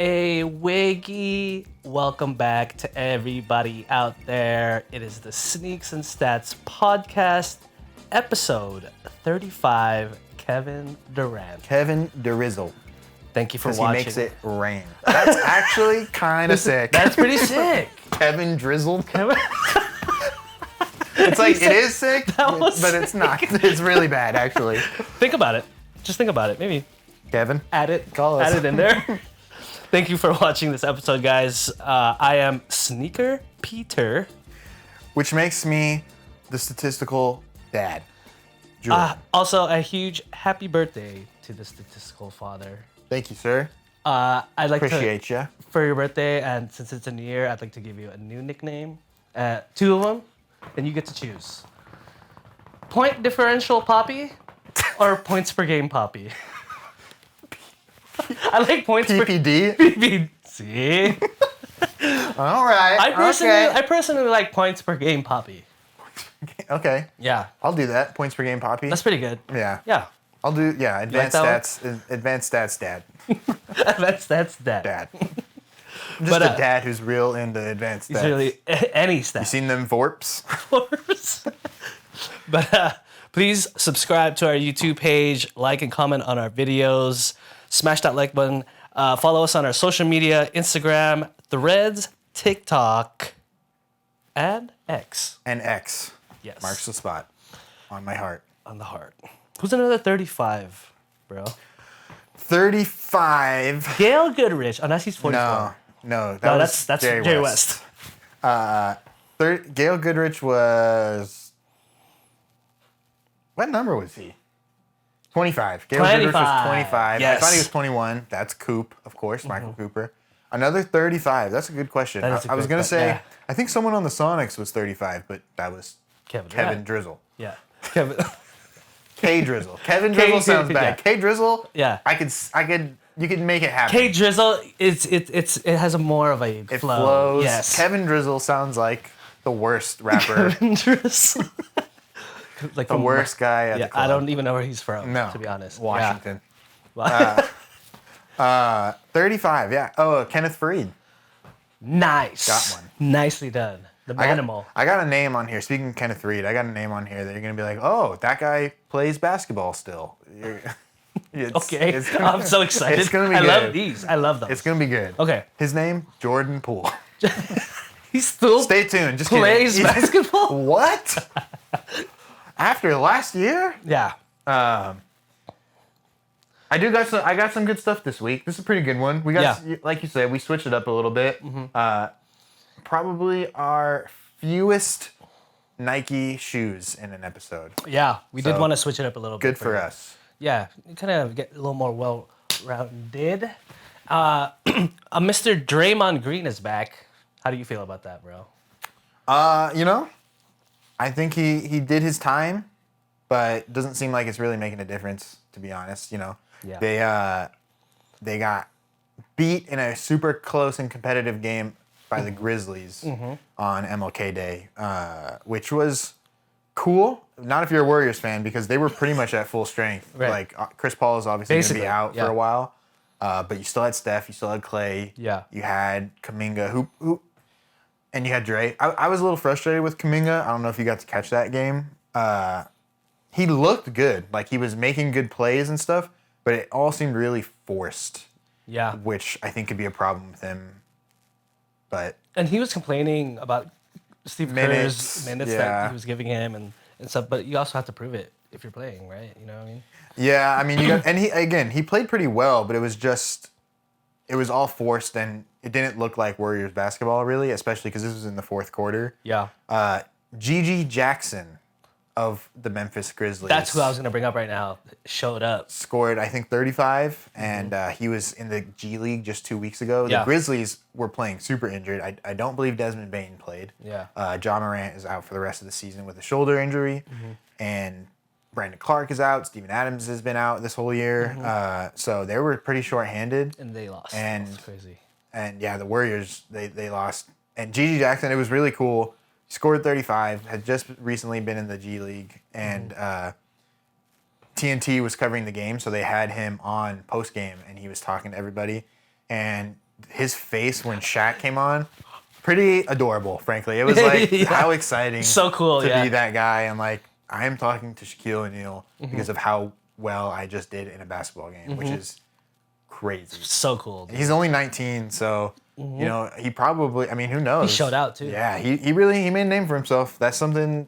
A wiggy welcome back to everybody out there. It is the Sneaks and Stats podcast, episode 35. Kevin Durant. Kevin Durizzle. Thank you for Because watching. he makes it rain. That's actually kind of sick. That's pretty sick. Kevin Drizzled. It's like, it is sick, but it's not. It's really bad, actually. Think about it. Just think about it. Maybe Kevin, add it. Call us. Add it in there. Thank you for watching this episode, guys. I am Sneaker Peter. which makes me the statistical dad. Jordan. Also, a huge happy birthday to the statistical father. Thank you, sir. I'd like Appreciate you. for your birthday, and since it's a new year, I'd like to give you a new nickname. Two of them, and you get to choose. Point differential Poppy or points per game Poppy? I like points PPD. per game. See? All right. I personally like points per game Poppy. Okay. Yeah. I'll do that. Points per game, Poppy. That's pretty good. Yeah. Yeah. I'll do, advanced that stats. Advanced stats, dad. that's that. Dad. I'm just a dad who's real into advanced stats. He's really any stat. You seen them Vorps? But please subscribe to our YouTube page, like and comment on our videos, smash that like button, follow us on our social media, Instagram, Threads, TikTok, and X. And X. Yes. Marks the spot on my heart. On the heart. Who's another 35, bro? 35. Gail Goodrich, unless he's 44. No, That's Jerry Jay West. West. Gail Goodrich was... What number was he? 25. Gail Goodrich was 25. Yes. I thought he was 21. That's Coop, of course, Michael Cooper. Another 35. That's a good question. That is a I was good going to question, say, yeah. I think someone on the Sonics was 35, but that was Kevin Kevin Drizzle. Yeah. Kevin. K Drizzle. Kevin Drizzle sounds bad. yeah. K Drizzle. Yeah. You could make it happen. K Drizzle, it has a more of a It flow. flows. Yes. Kevin Drizzle sounds like the worst rapper. Kevin Drizzle. Like The worst guy at the club. I don't even know where he's from, No. to be honest. Washington. Yeah. 35, yeah. Oh, Kenneth Fareed. Nice. Got one. Nicely done. The manimal. I got a name on here. Speaking of Kenneth Fareed, I got a name on here that you're going to be like, oh, that guy plays basketball still. Okay. I'm so excited. It's going to be I good. love these. I love those. It's going to be good. Okay. His name, Jordan Poole. He still Stay tuned. Just plays kidding. basketball? What? After last year? Yeah. I got some good stuff this week. This is a pretty good one. We got, like you said, we switched it up a little bit. Probably our fewest Nike shoes in an episode. Yeah. We did want to switch it up a little bit. Good for us. Yeah. Kind of get a little more well-rounded. Mr. Draymond Green is back. How do you feel about that, bro? I think he did his time, but it doesn't seem like it's really making a difference, to be honest. Yeah. They got beat in a super close and competitive game by the Grizzlies on MLK Day, which was cool. Not if you're a Warriors fan, because they were pretty much at full strength. Right. Like Chris Paul is obviously going to be out for a while, but you still had Steph, you still had Clay, you had Kuminga, who and you had Dre. I was a little frustrated with Kuminga. I don't know if you got to catch that game. He looked good. Like, he was making good plays and stuff, but it all seemed really forced. Yeah. Which I think could be a problem with him. And he was complaining about Steve Kerr's minutes that yeah. he was giving him and stuff, but you also have to prove it if you're playing, right? You know what I mean? Yeah, I mean, he played pretty well, but it was all forced, and it didn't look like Warriors basketball, really, especially because this was in the fourth quarter. Yeah. Gigi Jackson of the Memphis Grizzlies. That's who I was going to bring up right now. Showed up. Scored, I think, 35, and he was in the G League just 2 weeks ago. Yeah. The Grizzlies were playing super injured. I don't believe Desmond Bane played. Yeah. John Morant is out for the rest of the season with a shoulder injury, and Brandon Clark is out. Steven Adams has been out this whole year. So they were pretty short-handed. And they lost. And That's crazy. And yeah, the Warriors, they lost. And Gigi Jackson, it was really cool. He scored 35, had just recently been in the G League, and TNT was covering the game, so they had him on post-game, and he was talking to everybody. And his face when Shaq came on, pretty adorable, frankly. It was like, how exciting so cool, to be that guy. And like, I am talking to Shaquille O'Neal because of how well I just did in a basketball game, which is crazy. So cool. Dude. He's only 19, so, you know, he probably, I mean, who knows? He showed out, too. Yeah, he made a name for himself. That's something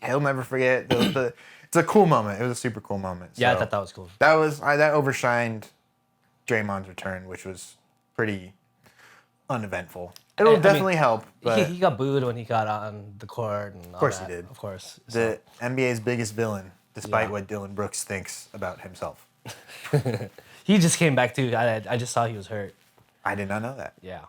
he'll never forget. It's a cool moment. It was a super cool moment. Yeah, so I thought that was cool. That overshined Draymond's return, which was pretty uneventful. It'll definitely help. But he got booed when he got on the court. And of course he did. Of course. The NBA's biggest villain, despite what Dylan Brooks thinks about himself. He just came back too. I just saw he was hurt. I did not know that. Yeah.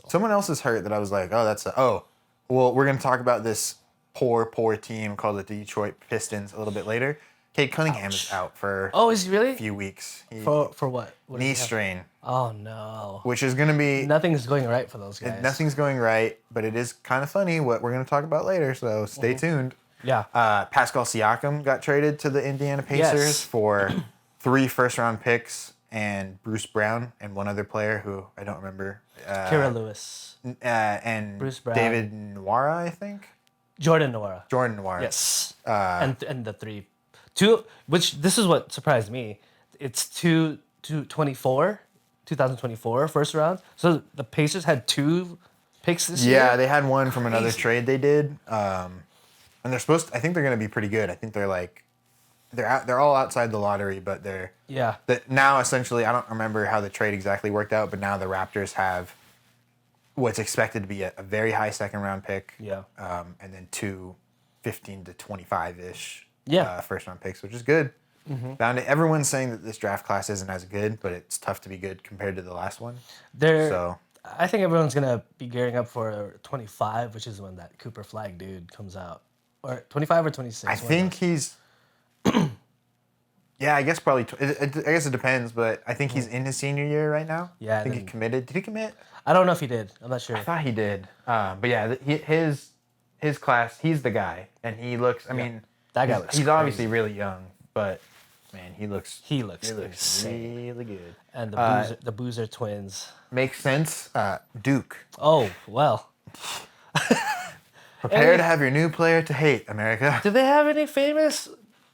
Someone else is hurt that I was like, well, we're going to talk about this poor team called the Detroit Pistons a little bit later. Cade Cunningham is out for is he really? a few weeks. For what? Knee strain. Oh, no. Which is going to be... Nothing's going right for those guys. Nothing's going right, but it is kind of funny what we're going to talk about later, so stay tuned. Yeah. Pascal Siakam got traded to the Indiana Pacers for 3 first-round picks and Bruce Brown and one other player who I don't remember. Kira Lewis. And Bruce Brown. David Nwara, I think. Jordan Nwara. Yes. And the 3... 2, which this is what surprised me. It's 2024 first round. So the Pacers had 2 picks this year. Yeah, they had one from another trade they did. And they're supposed to, I think they're going to be pretty good. I think they're like they're all outside the lottery, but they're now essentially I don't remember how the trade exactly worked out, but now the Raptors have what's expected to be a very high second round pick. Yeah. And then 2 15 to 25-ish first round picks, which is good. Everyone's saying that this draft class isn't as good, but it's tough to be good compared to the last one. I think everyone's gonna be gearing up for 25, which is when that Cooper Flag dude comes out, or 25 or 26. I think he's. Yeah, I guess probably. I guess it depends, but I think he's in his senior year right now. Yeah, I think he committed. Did he commit? I don't know if he did. I'm not sure. I thought he did. But yeah, his class. He's the guy, and he looks. I mean. That guy looks He's crazy. Obviously really young, but man, he looks insane. Really good. And the Boozer twins. Makes sense. Duke. Oh, well. Prepare to have your new player to hate, America. Do they have any famous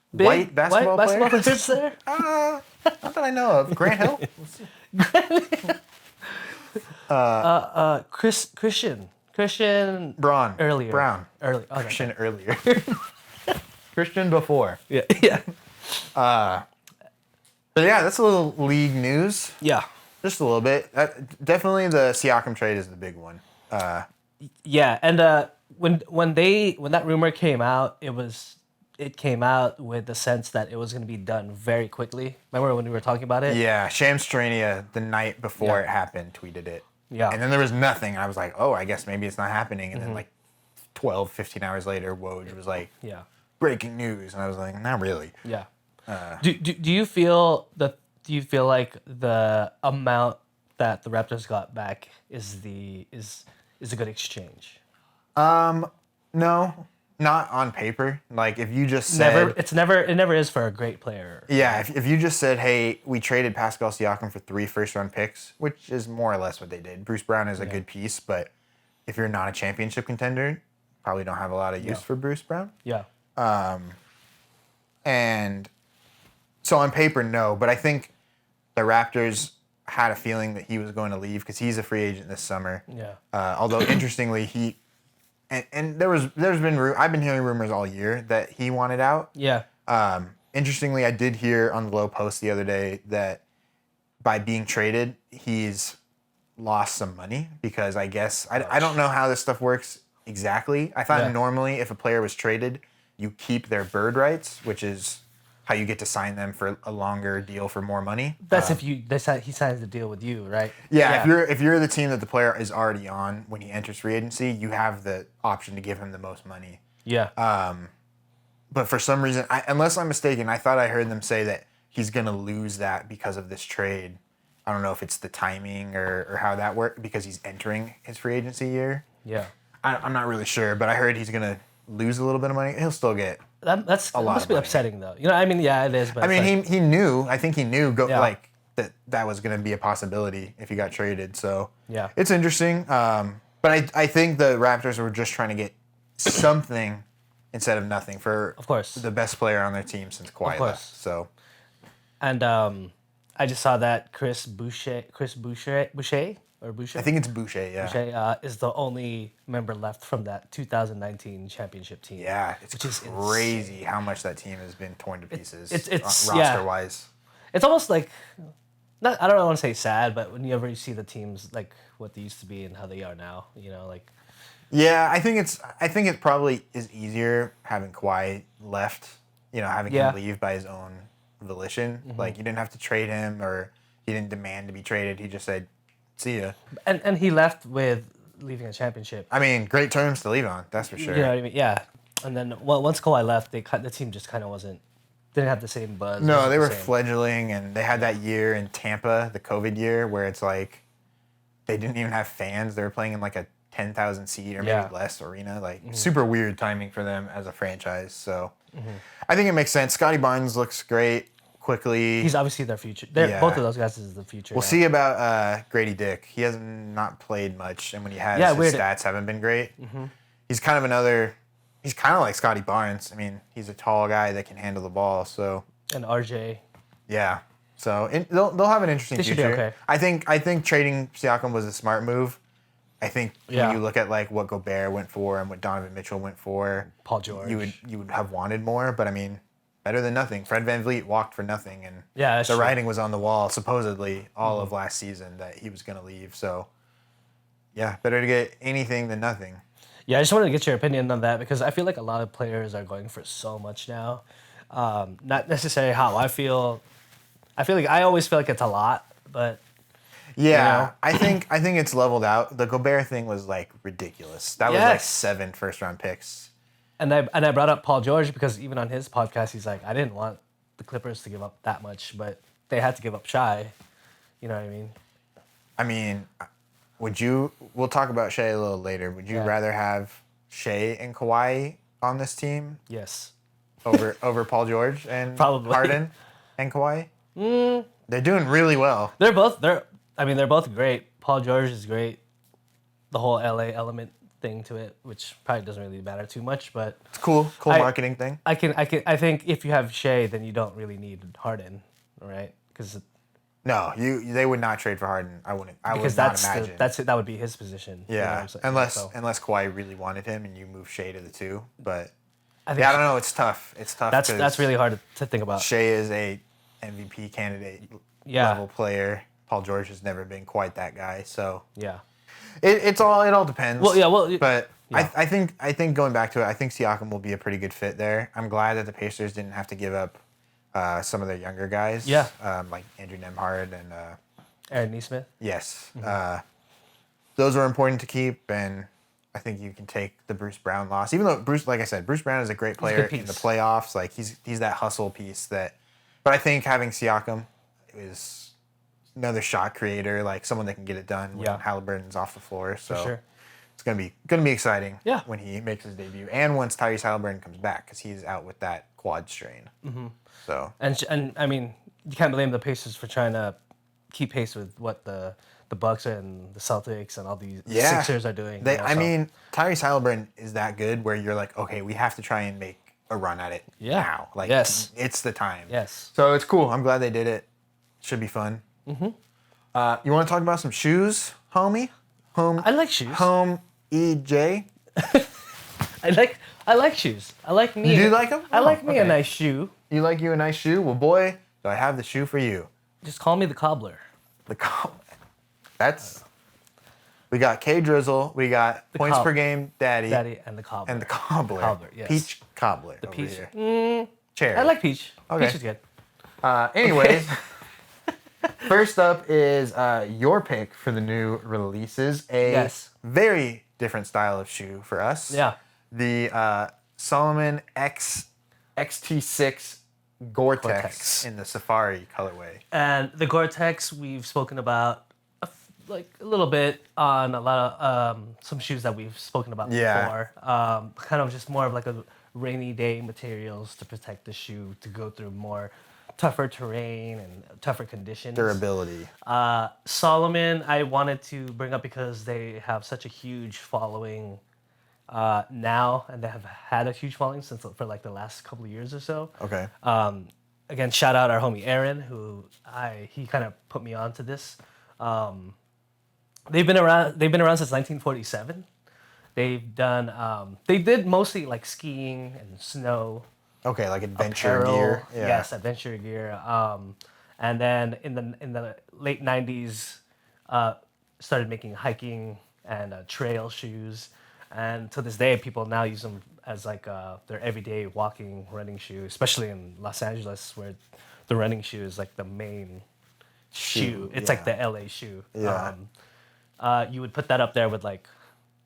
white basketball players there? Not that I know of. Grant Hill? Christian Braun. Earlier. Brown. Early. Oh, Christian earlier. Christian before. Yeah. But yeah, that's a little league news. Yeah. Just a little bit. Definitely the Siakam trade is the big one. Yeah, and when that rumor came out, it came out with the sense that it was going to be done very quickly. Remember when we were talking about it? Yeah, Shams Charania the night before it happened tweeted it. Yeah. And then there was nothing. I was like, oh, I guess maybe it's not happening. And then like 12, 15 hours later, Woj was like, breaking news. And I was like, not really. Yeah. Do you feel like the amount that the Raptors got back is a good exchange? No, not on paper. Like if you just said it never is for a great player. Yeah, if you just said, hey, we traded Pascal Siakam for 3 first-round picks, which is more or less what they did. Bruce Brown is a good piece, but if you're not a championship contender, probably don't have a lot of use for Bruce Brown. Yeah. And so on paper, no, but I think the Raptors had a feeling that he was going to leave because he's a free agent this summer. Yeah. Although interestingly, I've been hearing rumors all year that he wanted out. Yeah. Interestingly, I did hear on the Low Post the other day that by being traded, he's lost some money because I guess I don't know how this stuff works exactly. I thought normally if a player was traded, you keep their bird rights, which is how you get to sign them for a longer deal for more money. That's he signs the deal with you, right? Yeah, if you're the team that the player is already on when he enters free agency, you have the option to give him the most money. Yeah. But for some reason, unless I'm mistaken, I thought I heard them say that he's going to lose that because of this trade. I don't know if it's the timing or how that worked because he's entering his free agency year. Yeah. I'm not really sure, but I heard he's going to lose a little bit of money. He'll still get that must be upsetting, though. You know, I mean, yeah, it is. But I mean, he knew. I think he knew. Like that was going to be a possibility if he got traded. So yeah, it's interesting. But I think the Raptors were just trying to get something instead of nothing for, of course, the best player on their team since Kawhi left. So, and I just saw that Chris Boucher. I think it's Boucher. Yeah, Boucher is the only member left from that 2019 championship team. Yeah, it's crazy insane. How much that team has been torn to pieces. It's roster wise. It's almost like, I don't want to say sad, but whenever you see the teams like what they used to be and how they are now, like. Yeah, I think it probably is easier having Kawhi left. Having him leave by his own volition. Mm-hmm. Like, you didn't have to trade him, or he didn't demand to be traded. He just said, "See ya." And he left with leaving a championship. I mean, great terms to leave on. That's for sure. You know what I mean? Yeah. And then once Kawhi left, the team just kind of didn't have the same buzz. No, they were fledgling, and they had that year in Tampa, the COVID year, where it's like they didn't even have fans. They were playing in like a 10,000 seat or maybe less arena. Like, super weird timing for them as a franchise. So I think it makes sense. Scotty Barnes looks great quickly. He's obviously their future. Both of those guys is the future. We'll see about Grady Dick. He has not played much, and when he has, his stats haven't been great. Mm-hmm. He's kind of like Scotty Barnes. I mean, he's a tall guy that can handle the ball. So, and RJ. Yeah. So they'll have an interesting future. Should be okay. I think trading Siakam was a smart move. I think when you look at like what Gobert went for and what Donovan Mitchell went for, Paul George, you would have wanted more. But I mean, better than nothing. Fred VanVleet walked for nothing, and the writing was on the wall supposedly all of last season that he was going to leave. So yeah, better to get anything than nothing. Yeah, I just wanted to get your opinion on that because I feel like a lot of players are going for so much now. Not necessarily how I feel. I feel like I always feel like it's a lot, but. Yeah, I think it's leveled out. The Gobert thing was like ridiculous. That was like 7 first-round picks. And I brought up Paul George because even on his podcast, he's like, I didn't want the Clippers to give up that much, but they had to give up Shai. You know what I mean? I mean, we'll talk about Shai a little later. Would you rather have Shai and Kawhi on this team? Yes. Over Paul George and probably Harden and Kawhi? They're doing really well. They're both great. Paul George is great. The whole LA element thing to it, which probably doesn't really matter too much, but it's cool marketing thing. I think if you have Shai, then you don't really need Harden, right? Because they would not trade for Harden. I would not imagine. That would be his position. Yeah, you know unless Kawhi really wanted him and you move Shai to the 2, but I don't know. It's tough. That's really hard to think about. Shai is a MVP candidate level player. Paul George has never been quite that guy, so it all depends. But I think going back to it, I think Siakam will be a pretty good fit there. I'm glad that the Pacers didn't have to give up some of their younger guys, like Andrew Nembhard and Aaron Nesmith. Yes, those are important to keep, and I think you can take the Bruce Brown loss, even though Bruce Brown is a great player in the playoffs. Like he's that hustle piece that, but I think having Siakam is another shot creator, like someone that can get it done when Halliburton's off the floor. So it's gonna be exciting when he makes his debut, and once Tyrese Halliburton comes back, because he's out with that quad strain. Mm-hmm. So and I mean, you can't blame the Pacers for trying to keep pace with what the Bucks and the Celtics and all these Sixers are doing. I mean, Tyrese Halliburton is that good where you're like, okay, we have to try and make a run at it now. Like, it's the time. Yes. So it's cool. I'm glad they did it. Should be fun. Mm-hmm. You want to talk about some shoes, homie? I like shoes. Home EJ. I like shoes. I like me. You do like them? I like me a nice shoe. You like you a nice shoe? Well, boy, do I have the shoe for you. Just call me the cobbler. The cobbler. We got K Drizzle. We got points per game, Daddy, and the cobbler. And the cobbler. Yes. Peach cobbler. The peach. Cherry. I like peach. Okay. Peach is good. Anyways. First up is your pick for the new releases. A very different style of shoe for us. Yeah. The Salomon XT6 GORE-TEX in the Safari colorway. And the GORE-TEX we've spoken about a little bit on a lot of some shoes that we've spoken about before. Kind of just more of like a rainy day materials to protect the shoe, to go through more tougher terrain and tougher conditions. Durability. Salomon, I wanted to bring up because they have such a huge following now, and they have had a huge following for like the last couple of years or so. Okay. Again, shout out our homie Aaron, who he kind of put me onto this. They've been around since 1947. They did mostly like skiing and snow. Okay, like adventure apparel, gear. Yeah. Yes, adventure gear. And then in the late 90s, started making hiking and trail shoes. And to this day, people now use them as like their everyday walking running shoe, especially in Los Angeles, where the running shoe is like the main shoe. It's like the LA shoe. Yeah. You would put that up there with like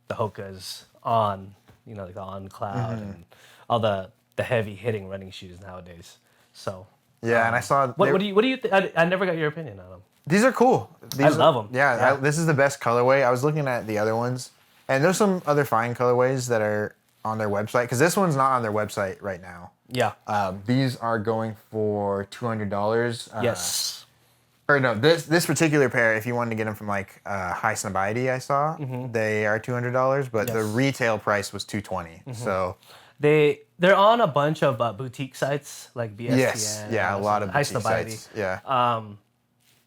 the Hoka's On, like the On Cloud and all the heavy hitting running shoes nowadays. So yeah, and I saw. What do you think? I never got your opinion on them. These are cool. I love them. Yeah, this is the best colorway. I was looking at the other ones, and there's some other fine colorways that are on their website because this one's not on their website right now. Yeah. These are going for $200. Yes. Or no, this particular pair, if you wanted to get them from like High Snobiety, I saw they are $200, but the retail price was $220. So they're on a bunch of boutique sites like BSTN. Yes, yeah, a lot of High boutique Snobiety. sites. Yeah.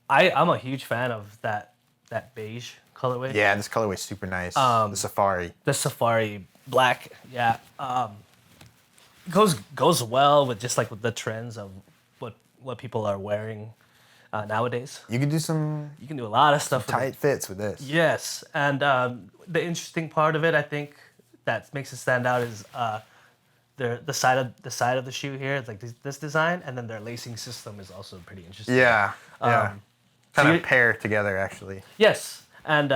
I'm a huge fan of that beige colorway. Yeah, this colorway is super nice. The Safari. The Safari black, yeah. Goes well with just like with the trends of what people are wearing nowadays. You can do a lot of stuff. Tight fits with this. Yes, and the interesting part of it, I think, that makes it stand out is the side of the shoe here. It's like this design, and then their lacing system is also pretty interesting. Yeah, yeah. Kind of pair together, actually. Yes, and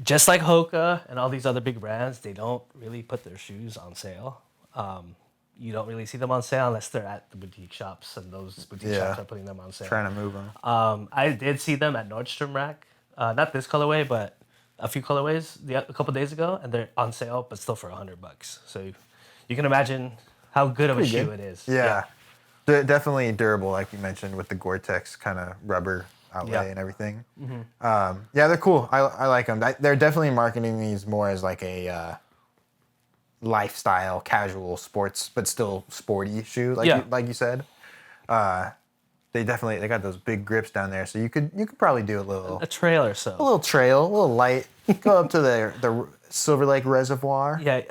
just like Hoka and all these other big brands, they don't really put their shoes on sale. You don't really see them on sale unless they're at the boutique shops, and those boutique shops are putting them on sale. Trying to move them. I did see them at Nordstrom Rack. Not this colorway, but a few colorways a couple days ago, and they're on sale, but still for $100. So you can imagine how good of a shoe it is. Yeah. Definitely durable, like you mentioned, with the GORE-TEX kind of rubber outlay and everything. Yeah, they're cool. I like them. They're definitely marketing these more as like a lifestyle, casual, sports, but still sporty shoe, like you said. They got those big grips down there, so you could probably do a trail or so. A little trail, a little light. Go up to the Silver Lake Reservoir. Yeah.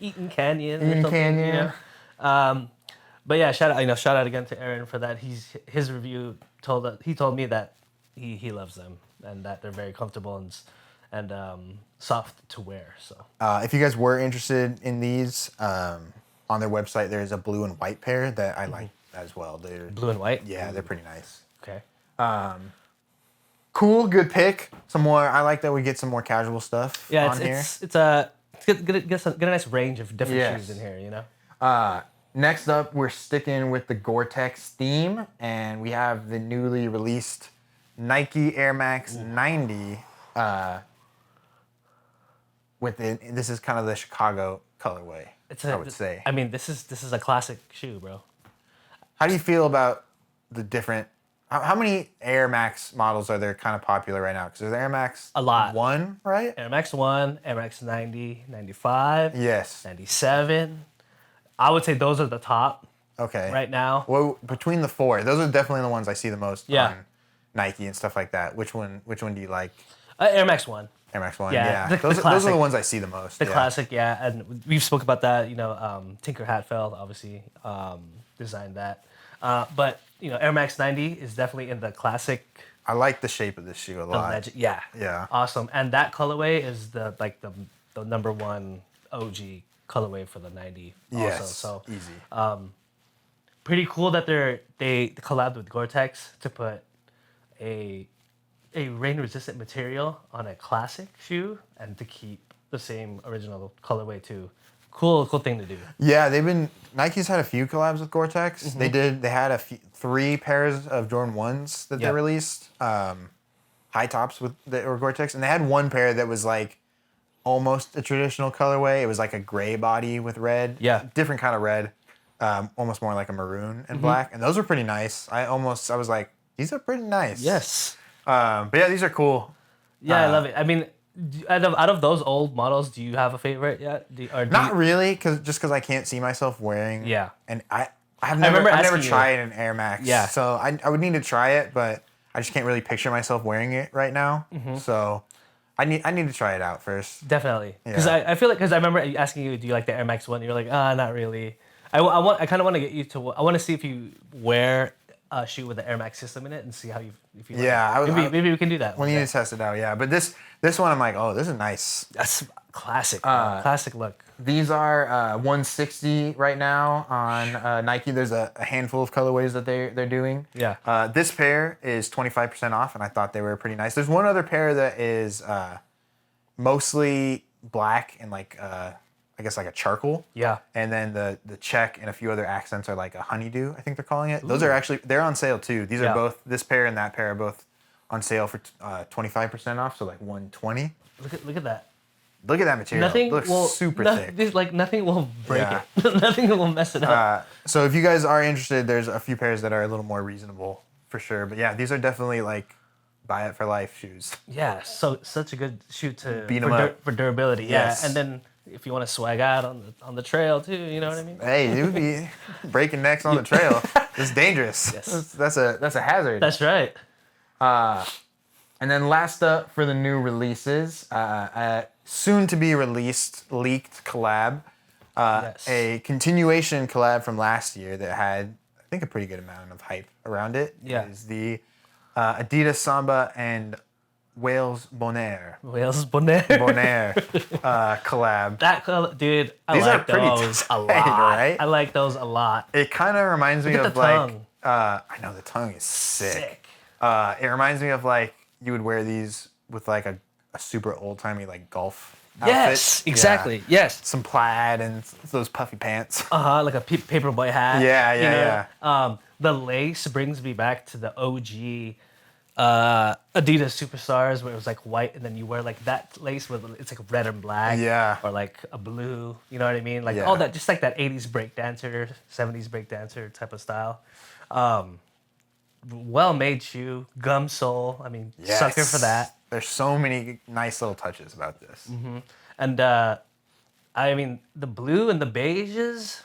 Eaton Canyon. Eaton Canyon. Yeah. But yeah, shout out again to Aaron for that. His review he told me that he loves them and that they're very comfortable and soft to wear. So if you guys were interested in these, on their website there's a blue and white pair that I like as well. They're blue and white. Yeah, they're pretty nice. Okay. Cool, good pick. Some more. I like that we get some more casual stuff. Yeah, on here. Get a nice range of different shoes in here. You know. Next up, we're sticking with the GORE-TEX theme, and we have the newly released Nike Air Max 90. This is kind of the Chicago colorway. I would say. I mean, this is a classic shoe, bro. How do you feel about the different? How many Air Max models are there kind of popular right now? Because there's Air Max a lot. 1, right? Air Max 1, Air Max 90, 95. Yes. 97. I would say those are the top. Okay. Right now. Well, between the 4, those are definitely the ones I see the most on Nike and stuff like that. Which one do you like? Air Max 1. Air Max 1. Yeah. Those are the ones I see the most. The classic, yeah. And we've spoke about that. Tinker Hatfield obviously designed that. But Air Max 90 is definitely in the classic. I like the shape of this shoe a lot. Yeah. Yeah. Awesome. And that colorway is the number one OG colorway for the 90 also. Yes. So easy. Pretty cool that they collabed with GORE-TEX to put a rain resistant material on a classic shoe and to keep the same original colorway too. Cool thing to do. Yeah, Nike's had a few collabs with GORE-TEX. Mm-hmm. They had 3 pairs of Jordan 1s that they released, high tops that were GORE-TEX, and they had one pair that was like almost a traditional colorway. It was like a gray body with red. Yeah. Different kind of red. almost more like a maroon and black, and those were pretty nice. I was like, these are pretty nice. Yes. But yeah, these are cool. Yeah, I love it. I mean, out of those old models, do you have a favorite yet? Not really, because I can't see myself wearing. Yeah. And I've never tried an Air Max. Yeah. So I would need to try it, but I just can't really picture myself wearing it right now. So I need to try it out first. Definitely. Because I feel like, because I remember asking you, do you like the Air Max 1? You're like, not really. I kind of want to get you to, I want to see if you wear a shoe with the Air Max system in it and see how you feel. Yeah. Maybe we can do that. We need to test it out, yeah. But this one, I'm like, oh, this is nice. That's classic. Classic look. These are 160 right now on Nike. There's a handful of colorways that they're doing. Yeah. This pair is 25% off, and I thought they were pretty nice. There's one other pair that is mostly black and like I guess like a charcoal. Yeah. And then the check and a few other accents are like a honeydew, I think they're calling it. Ooh. Those are actually, they're on sale too. These are both, this pair and that pair are both on sale for 25% off, so like 120. Look at that. Look at that material. Nothing it looks will, super thick. Like nothing will break it. Nothing will mess it up. So if you guys are interested, there's a few pairs that are a little more reasonable for sure. But yeah, these are definitely like buy it for life shoes. Yeah, so such a good shoe to beat them up for durability. Yes. Yeah, and then if you want to swag out on the trail too, you know what I mean? Hey, you would be breaking necks on the trail. It's dangerous. Yes. That's a hazard. That's right. And then last up for the new releases, soon to be released leaked collab, a continuation collab from last year that had I think a pretty good amount of hype around it. Yeah, is the Adidas Samba and Wales Bonaire. Collab. That dude, These like those a lot. Right? I like those a lot. It kind of reminds me of like I know the tongue is sick. It reminds me of like you would wear these with like a super old timey like golf outfit. Yes, exactly. Yeah. Yes. Some plaid and those puffy pants. Like a paperboy hat. Yeah. The lace brings me back to the OG Adidas Superstars where it was like white and then you wear like that lace with it's like red and black. Yeah. Or like a blue. You know what I mean? Like all that, just like that 80s breakdancer, 70s breakdancer type of style. Well-made shoe, gum sole. I mean, sucker for that. There's so many nice little touches about this. Mm-hmm. And I mean, the blue and the beiges,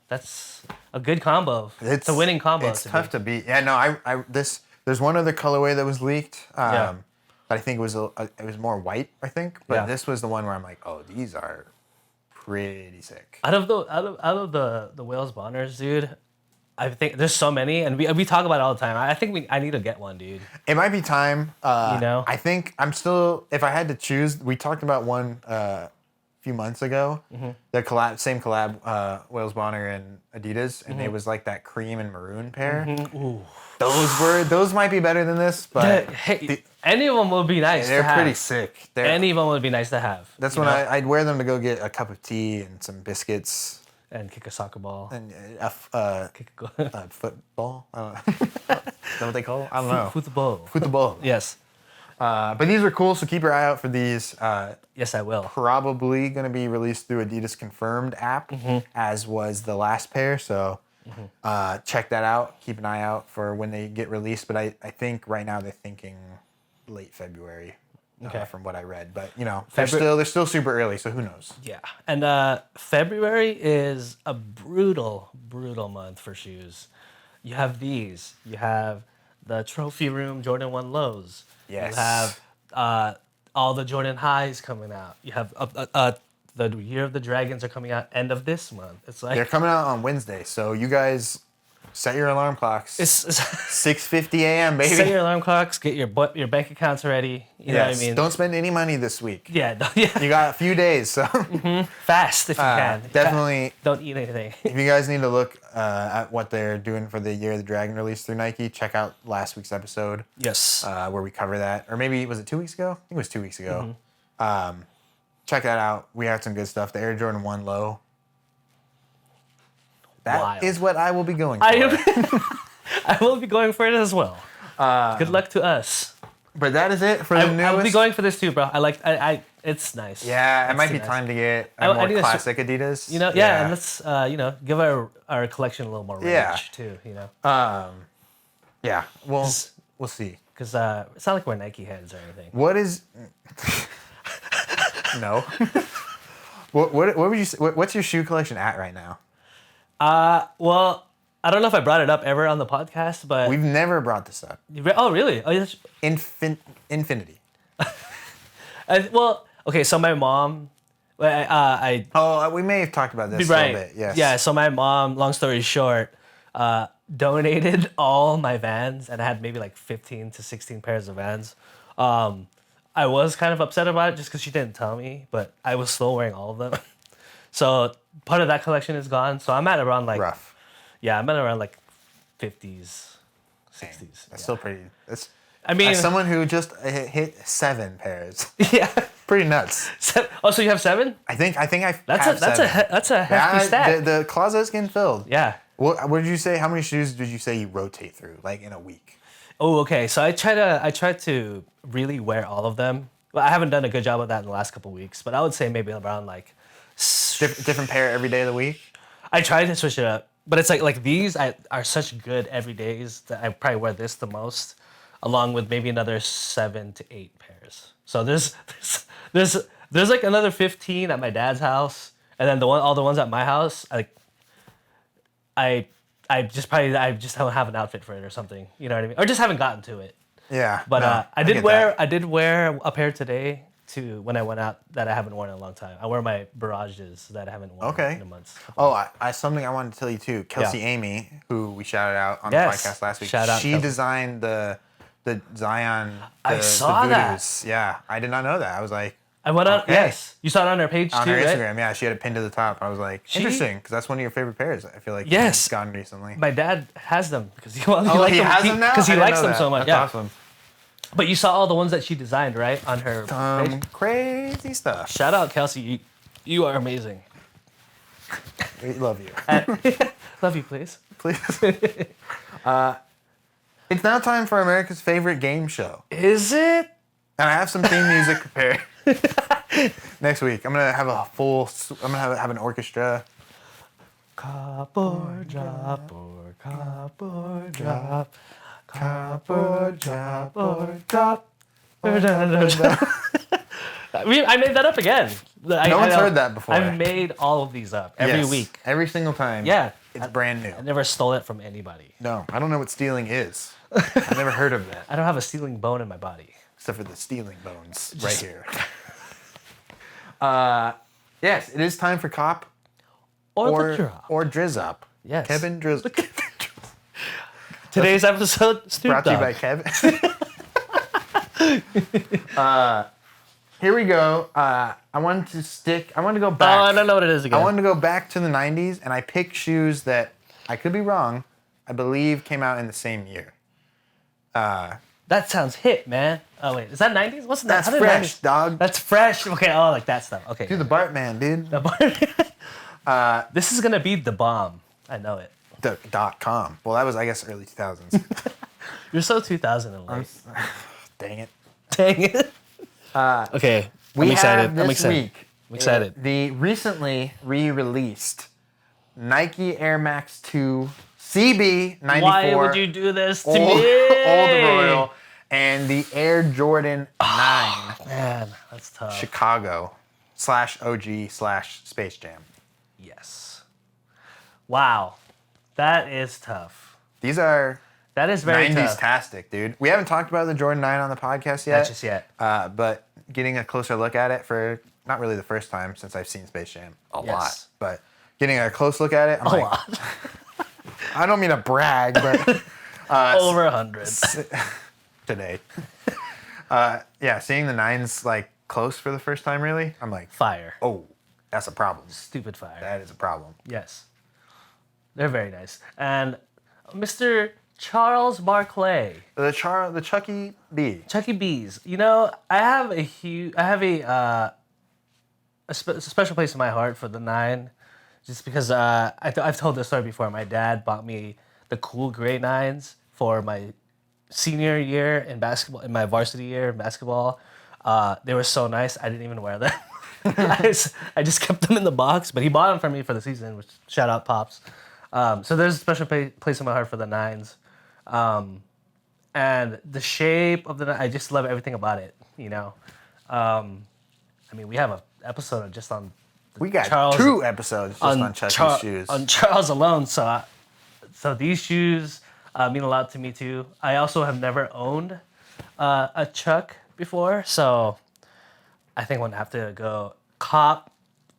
that's a good combo. It's a winning combo. It's tough to beat. Yeah, no, there's one other colorway that was leaked. But I think it was more white, I think. But this was the one where I'm like, oh, these are pretty sick. Out of the Wales Bonners, dude, I think there's so many, and we talk about it all the time. I think I need to get one, dude. It might be time. I think I'm still. If I had to choose, we talked about one a few months ago. Mm-hmm. The same collab, Wales Bonner and Adidas, and it was like that cream and maroon pair. Mm-hmm. Ooh. Those might be better than this, but any of them would be nice. They're pretty sick. Any of them would be nice to have. That's when I'd wear them to go get a cup of tea and some biscuits. And kick a soccer ball. And kick a football. I don't know. Is that what they call it? I don't know. Football. Yes. But these are cool, so keep your eye out for these. Yes, I will. Probably going to be released through Adidas Confirmed app, as was the last pair. So check that out. Keep an eye out for when they get released. But I think right now they're thinking late February. From what I read, but they're still super early, so who knows? Yeah, and February is a brutal month for shoes. You have these. You have the Trophy Room Jordan 1 lows. Yes. You have all the Jordan highs coming out. You have the Year of the Dragons are coming out end of this month. It's like they're coming out on Wednesday, so you guys. Set your alarm clocks. It's 6:50 a.m., baby. Set your alarm clocks. Get your bank accounts ready. You know what I mean? Don't spend any money this week. Yeah. You got a few days, so fast if you can. Definitely. Don't eat anything. If you guys need to look at what they're doing for the Year of the Dragon release through Nike, check out last week's episode. Yes. Where we cover that, or maybe was it 2 weeks ago? I think it was 2 weeks ago. Check that out. We had some good stuff. The Air Jordan 1 low. That is what I will be going for. I will be going for it as well. Good luck to us. But that is it for the newest. I'll be going for this too, bro. It's nice. Yeah, it might be time to get a more classic Adidas. You know, and let's give our collection a little more range too. You know. Yeah, we'll see. Because it's not like we're Nike heads or anything. What is? No. What would you say? What's your shoe collection at right now? Well, I don't know if I brought it up ever on the podcast, but we've never brought this up. Oh, really? Oh, yes. Infinity. Well, okay. So my mom, we may have talked about this a little bit. Yes. Yeah. So my mom, long story short, donated all my Vans, and I had maybe like 15 to 16 pairs of Vans. I was kind of upset about it just because she didn't tell me, but I was still wearing all of them. So part of that collection is gone. So I'm at around like rough. Yeah, I'm at around like 50s, 60s. That's still pretty. I mean, as someone who just hit 7 pairs. Yeah. Pretty nuts. Oh, so you have 7? I think I have that's a hefty stat. The closet's getting filled. Yeah. What did you say? How many shoes did you say you rotate through, like in a week? Oh, okay. So I try to really wear all of them. Well, I haven't done a good job of that in the last couple of weeks, but I would say maybe around like different pair every day of the week. I try to switch it up, but it's like these are such good everydays that I probably wear this the most, along with maybe another 7 to 8 pairs. So there's like another 15 at my dad's house, and then all the ones at my house. I just don't have an outfit for it or something. You know what I mean? Or just haven't gotten to it. Yeah. But I did wear a pair today to when I went out that I haven't worn in a long time. I wear my Barrages that I haven't worn in a month. Oh, something I wanted to tell you too. Kelsey Amy, who we shouted out on the podcast last week. She designed the Zion. I saw that. Yeah, I did not know that. I was like, I went on. Okay. Yes, you saw it on her page on too, her right? Instagram. Yeah, she had it pinned to the top. I was like, interesting, because that's one of your favorite pairs. I feel like yes, gotten recently. My dad has them because he has them now because he likes them so much. That's awesome. But you saw all the ones that she designed, right, on her page? Crazy stuff. Shout out, Kelsey. You are amazing. We love you. Love you, please. Please. It's now time for America's favorite game show. Is it? And I have some theme music prepared. Next week, I'm gonna have have an orchestra. Cop or drop or cop or drop. Cop or drop or drop. I made that up again. No one's heard that before. I've made all of these up every week. Every single time. Yeah. It's brand new. I never stole it from anybody. No, I don't know what stealing is. I've never heard of that. I don't have a stealing bone in my body. Except for the stealing bones right here. Yes, it is time for Cop or Drop. Or Drizz Up. Yes. Kevin Drizz. Today's episode, brought to you by Kevin. Here we go. I wanted to go back. Oh, I don't know what it is again. I wanted to go back to the 90s, and I picked shoes that, I could be wrong, I believe came out in the same year. That sounds hip, man. Oh, wait. Is that 90s? What's that? That's fresh, 90s? dog. That's fresh. Okay, like that stuff. Okay. Do the Bartman, dude. The Bart. This is going to be the bomb. I know it. .com. Well, that was, I guess, early 2000s. You're so 2000 and late. Dang it. Dang it. Okay. I'm excited. I'm excited. The recently re-released Nike Air Max 2 CB94. Why would you do this to me? Old Royal. And the Air Jordan 9. Man, that's tough. Chicago /OG/Space Jam. Yes. Wow. That is tough. That is very 90s-tastic, dude. We haven't talked about the Jordan 9 on the podcast yet. Not just yet. But getting a closer look at it for not really the first time since I've seen Space Jam a lot. But getting a close look at it, I'm like, lot. I don't mean to brag, but over 100 today. Seeing the 9s like close for the first time, really, I'm like, fire. Oh, that's a problem. Stupid fire. That is a problem. Yes, they're very nice. And Mr. Charles Barkley, the Chucky B. Chucky B's. You know, I have a special place in my heart for the 9. Just because I've told this story before. My dad bought me the cool gray 9s for my senior year in basketball, in my varsity year in basketball. They were so nice. I didn't even wear them. I just kept them in the box, but he bought them for me for the season, which shout out Pops. So there's a special place in my heart for the 9s. And the shape of I just love everything about it, you know. I mean, we have an episode just on we got Charles, 2 episodes just on Chuck's shoes. On Charles alone. So these shoes mean a lot to me too. I also have never owned a Chuck before, so I think I'm gonna have to go cop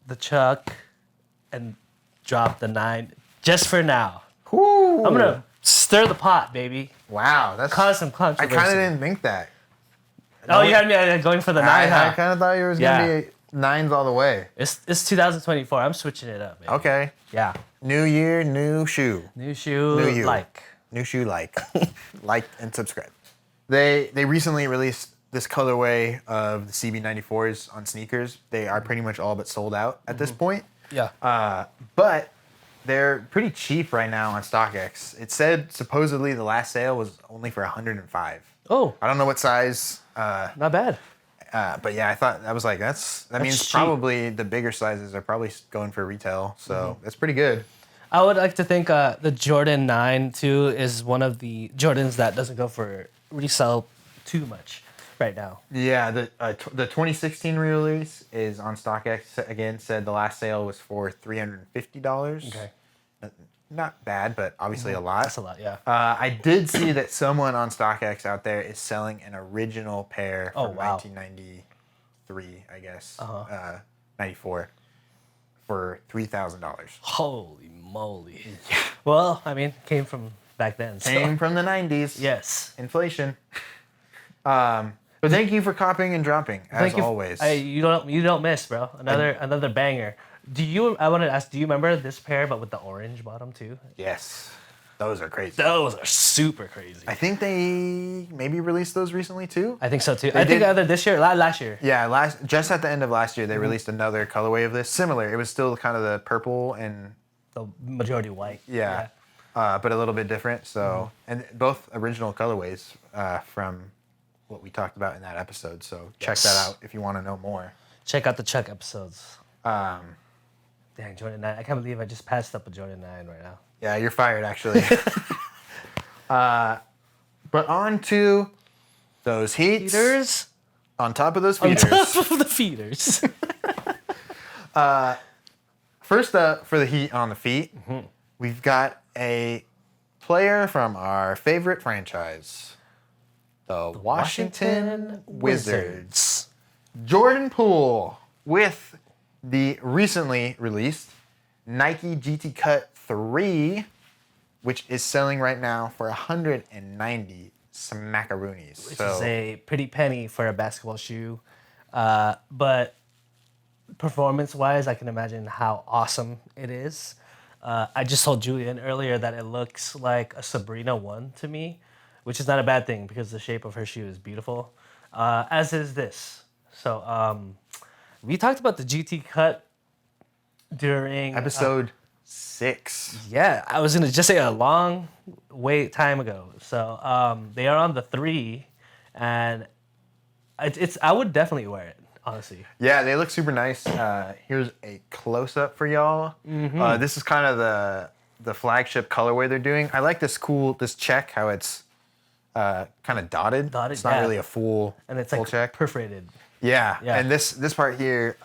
the Chuck and drop the 9 just for now. Ooh. I'm gonna stir the pot, baby. Wow, that's cause some controversy. I kind of didn't think that. Oh, you had me going for the 9, huh? I kind of thought you was gonna be 9s all the way. It's 2024. I'm switching it up, baby. Okay. Yeah. New year, new shoe. New shoe. New you. Like. New shoe like. Like and subscribe. They recently released this colorway of the CB94s on sneakers. They are pretty much all but sold out at this point. Yeah. But they're pretty cheap right now on StockX. It said supposedly the last sale was only for 105. Oh. I don't know what size. Not bad. But yeah, I was like, that means cheap. Probably the bigger sizes are probably going for retail. So that's pretty good. I would like to think the Jordan 9 too is one of the Jordans that doesn't go for resell too much right now. Yeah, the 2016 release is on StockX again. Said the last sale was for $350. Okay. Not bad, but obviously a lot. That's a lot, yeah. I did see that someone on StockX out there is selling an original pair from 1993, I guess, 94, for $3,000. Holy moly! Yeah. Well, I mean, came from back then. Came from the 90s. Yes. Inflation. But thank you for copying and dropping as always. You don't miss, bro. Another banger. I wanted to ask, do you remember this pair but with the orange bottom too? Yes. Those are crazy. Those are super crazy. I think they maybe released those recently too. I think so too. I think either this year or last year. Yeah, just at the end of last year they released another colorway of this. Similar. It was still kind of the purple and the majority white. Yeah. But a little bit different. So and both original colorways from what we talked about in that episode. So check that out if you want to know more. Check out the Chuck episodes. Dang, Jordan 9. I can't believe I just passed up a Jordan 9 right now. Yeah, you're fired, actually. But on to those heaters. On top of those feeders. On top of the feeders. First up, for the heat on the feet, we've got a player from our favorite franchise, the Washington Wizards. Jordan Poole with the recently released Nike GT Cut 3, which is selling right now for 190 smackaroonies. Which is a pretty penny for a basketball shoe. But performance-wise, I can imagine how awesome it is. I just told Julian earlier that it looks like a Sabrina 1 to me, which is not a bad thing because the shape of her shoe is beautiful, as is this. So we talked about the GT Cut during episode 6. Yeah, I was gonna just say a long time ago. So they are on the 3, and I would definitely wear it, honestly. Yeah, they look super nice. Here's a close up for y'all. This is kind of the flagship colorway they're doing. I like this check, how it's kind of dotted. It's not really a full and it's full like check. Perforated. Yeah, and this part here,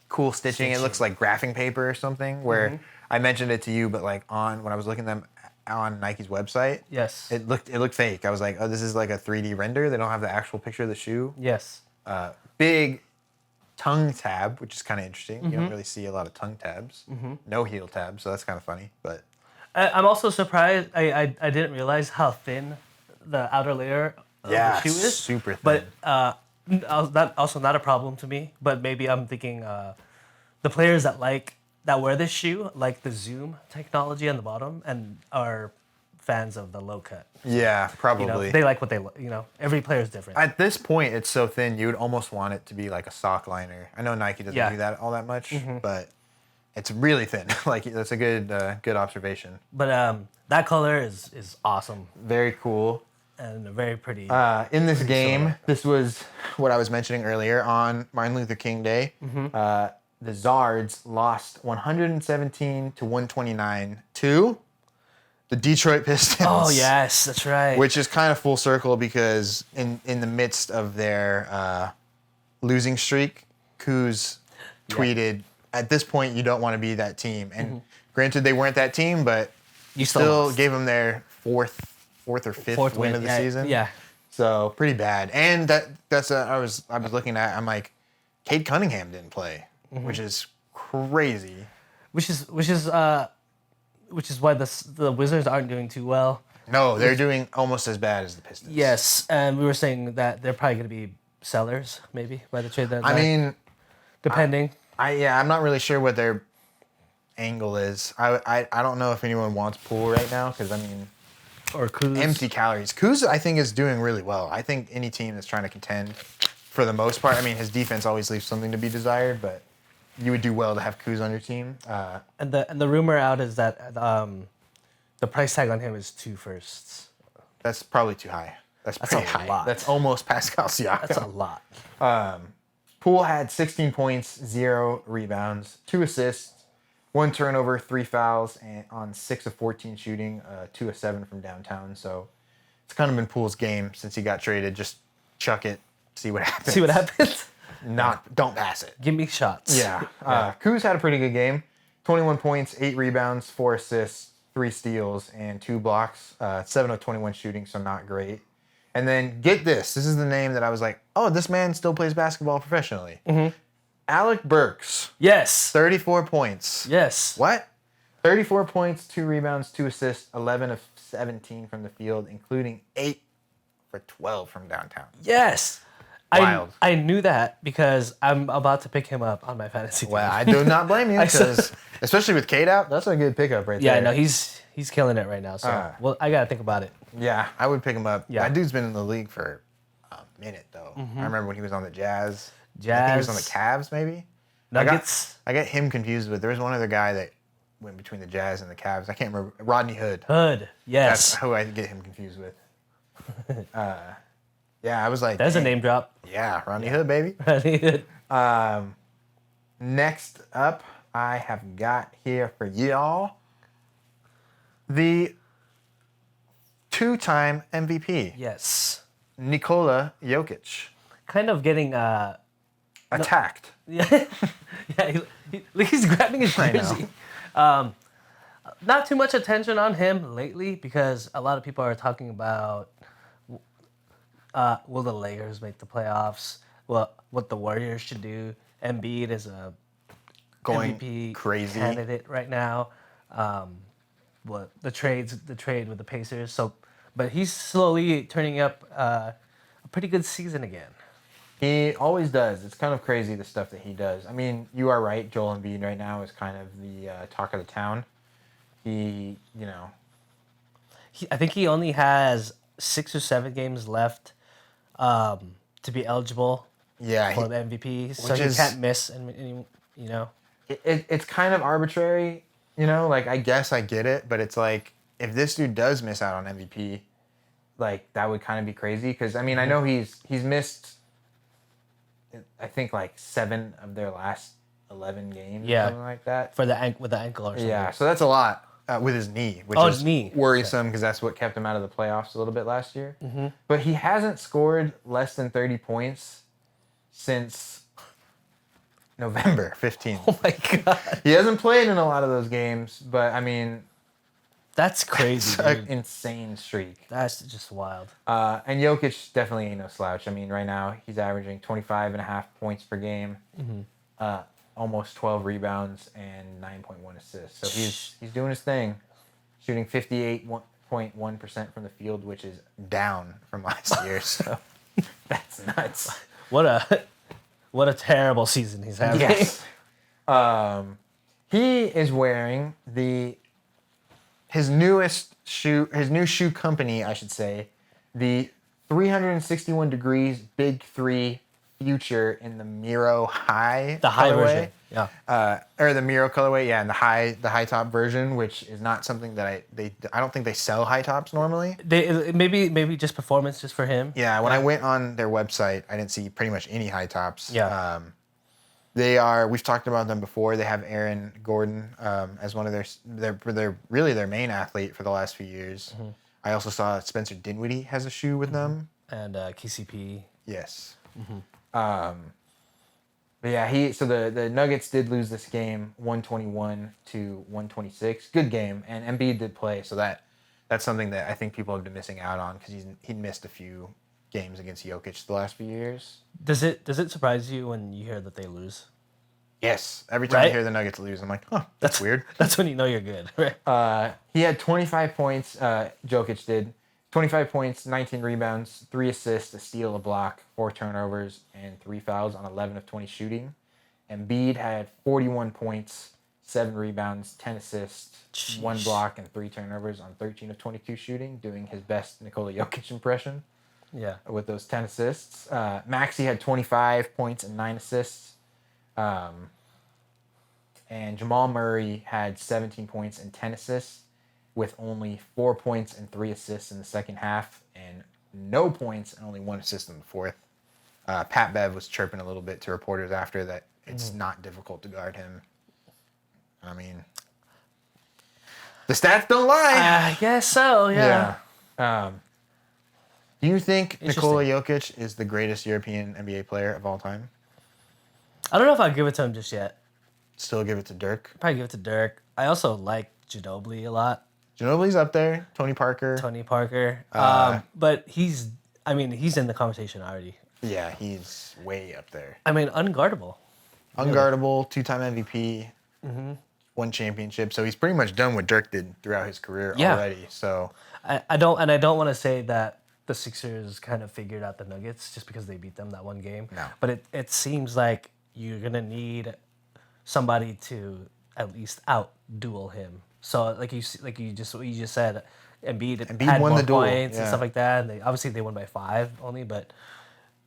cool stitching. It looks like graphing paper or something. Where I mentioned it to you, but like when I was looking them on Nike's website, yes, it looked fake. I was like, oh, this is like a 3D render. They don't have the actual picture of the shoe. Yes. Big tongue tab, which is kind of interesting. You don't really see a lot of tongue tabs. No heel tabs, so that's kind of funny. But I'm also surprised. I didn't realize how thin the outer layer of the shoe is. Super thin. But not a problem to me. But maybe I'm thinking the players that wear this shoe like the zoom technology on the bottom and are fans of the low cut. Yeah, probably. You know, they like what they every player is different. At this point, it's so thin, you would almost want it to be like a sock liner. I know Nike doesn't do that all that much, but it's really thin. Like, that's a good observation. But that color is awesome. Very cool. And a very pretty. In this game, this was what I was mentioning earlier on Martin Luther King Day. The Zards lost 117 to 129 to the Detroit Pistons. Oh, yes, that's right. Which is kind of full circle because in the midst of their losing streak, Kuz tweeted, at this point, you don't want to be that team. And granted, they weren't that team, but you still gave them their fourth or fifth win of the season. Yeah. So pretty bad. And that's I was looking at, I'm like, Cade Cunningham didn't play, which is crazy. Which is why the Wizards aren't doing too well. No, they're doing almost as bad as the Pistons. Yes, and we were saying that they're probably going to be sellers, maybe, by the trade deadline. I mean, depending. I'm not really sure what their angle is. I don't know if anyone wants Poole right now because, I mean, or Kuz. Empty calories. Kuz, I think, is doing really well. I think any team that's trying to contend, for the most part, I mean, his defense always leaves something to be desired, but you would do well to have Kuz on your team. And the rumor out is that the price tag on him is 2 firsts. That's probably too high. That's pretty high. Lot. That's almost Pascal Siakam. That's a lot. Poole had 16 points, 0 rebounds, 2 assists, 1 turnover, 3 fouls, and on 6 of 14 shooting, 2 of 7 from downtown. So it's kind of been Poole's game since he got traded. Just chuck it, see what happens. See what happens? Don't pass it. Give me shots. Yeah. Kuz had a pretty good game. 21 points, 8 rebounds, 4 assists, 3 steals, and 2 blocks. 7 of 21 shooting, so not great. And then get this. This is the name that I was like, oh, this man still plays basketball professionally. Alec Burks. Yes. 34 points. Yes. What? 34 points, 2 rebounds, 2 assists, 11 of 17 from the field, including 8 for 12 from downtown. Yes. Wild. I knew that because I'm about to pick him up on my fantasy team. Well, I do not blame you because, especially with Cade out, that's a good pickup right there. Yeah, no, he's killing it right now. So, well, I got to think about it. Yeah, I would pick him up. Yeah. That dude's been in the league for a minute, though. I remember when he was on the Jazz. I think he was on the Cavs, maybe. Nuggets. I got him confused with. There was one other guy that went between the Jazz and the Cavs. I can't remember. Rodney Hood. Hood. Yes. That's who I get him confused with. Yeah, I was like. That's a name drop. Yeah, Rodney Hood, baby. Rodney Hood. Next up, I have got here for y'all the 2-time MVP. Yes. Nikola Jokic. Kind of getting attacked. Yeah, yeah. He's grabbing his jersey. Not too much attention on him lately because a lot of people are talking about will the Lakers make the playoffs? Well, what the Warriors should do. Embiid is a going MVP crazy candidate right now. The trade with the Pacers. So, but he's slowly turning up a pretty good season again. He always does. It's kind of crazy the stuff that he does. I mean, you are right. Joel Embiid right now is kind of the talk of the town. I think he only has 6 or 7 games left to be eligible for the MVP. So he can't miss, and you know. It's kind of arbitrary, you know. Like, I guess I get it, but it's like if this dude does miss out on MVP, like that would kind of be crazy. Because I mean, I know he's missed. I think like 7 of their last 11 games, or something like that. With the ankle or something. Yeah, so that's a lot with his knee, which is worrisome because that's what kept him out of the playoffs a little bit last year. But he hasn't scored less than 30 points since November 15th. Oh my God. He hasn't played in a lot of those games, but I mean... That's crazy, dude. An insane streak. That's just wild. And Jokic definitely ain't no slouch. I mean, right now, he's averaging 25.5 points per game, almost 12 rebounds, and 9.1 assists. So he's doing his thing, shooting 58.1% from the field, which is down from last year. So that's nuts. What a terrible season he's having. Yes. He is wearing his new shoe company, I should say, the 361 Degrees Big 3 future in the Miro high. The high colorway. Version. Yeah. Or the Miro colorway, yeah, and the high top version, which is not something that I don't think they sell high tops normally. They maybe just performance just for him. Yeah, when I went on their website, I didn't see pretty much any high tops. Yeah. We've talked about them before. They have Aaron Gordon as one of their really their main athlete for the last few years. Mm-hmm. I also saw Spencer Dinwiddie has a shoe with them. And KCP. Yes. Mm-hmm. But yeah, so the Nuggets did lose this game 121 to 126. Good game, and Embiid did play, so that's something that I think people have been missing out on because he missed a few games against Jokic the last few years. Does it surprise you when you hear that they lose? Yes. Every time I hear the Nuggets lose, I'm like, huh, that's weird. That's when you know you're good, right? He had 25 points, Jokic did. 25 points, 19 rebounds, 3 assists, a steal, a block, 4 turnovers, and 3 fouls on 11 of 20 shooting. Embiid had 41 points, 7 rebounds, 10 assists, 1 block, and 3 turnovers on 13 of 22 shooting, doing his best Nikola Jokic impression. Yeah. With those 10 assists. Maxey had 25 points and 9 assists. And Jamal Murray had 17 points and 10 assists with only 4 points and 3 assists in the second half and no points and only 1 assist in the fourth. Pat Bev was chirping a little bit to reporters after that it's not difficult to guard him. I mean, the stats don't lie. I guess so, yeah. Do you think Nikola Jokic is the greatest European NBA player of all time? I don't know if I'd give it to him just yet. Still give it to Dirk? Probably give it to Dirk. I also like Ginobili a lot. Ginobili's up there. Tony Parker. But he's in the conversation already. Yeah, he's way up there. I mean, unguardable. Unguardable, 2-time MVP, 1 championship. So he's pretty much done what Dirk did throughout his career already. So I don't want to say that the Sixers kind of figured out the Nuggets just because they beat them that one game. No. But it seems like you're gonna need somebody to at least out-duel him. So what you just said, Embiid had won more the duel, points and stuff like that. And they won by 5 only, but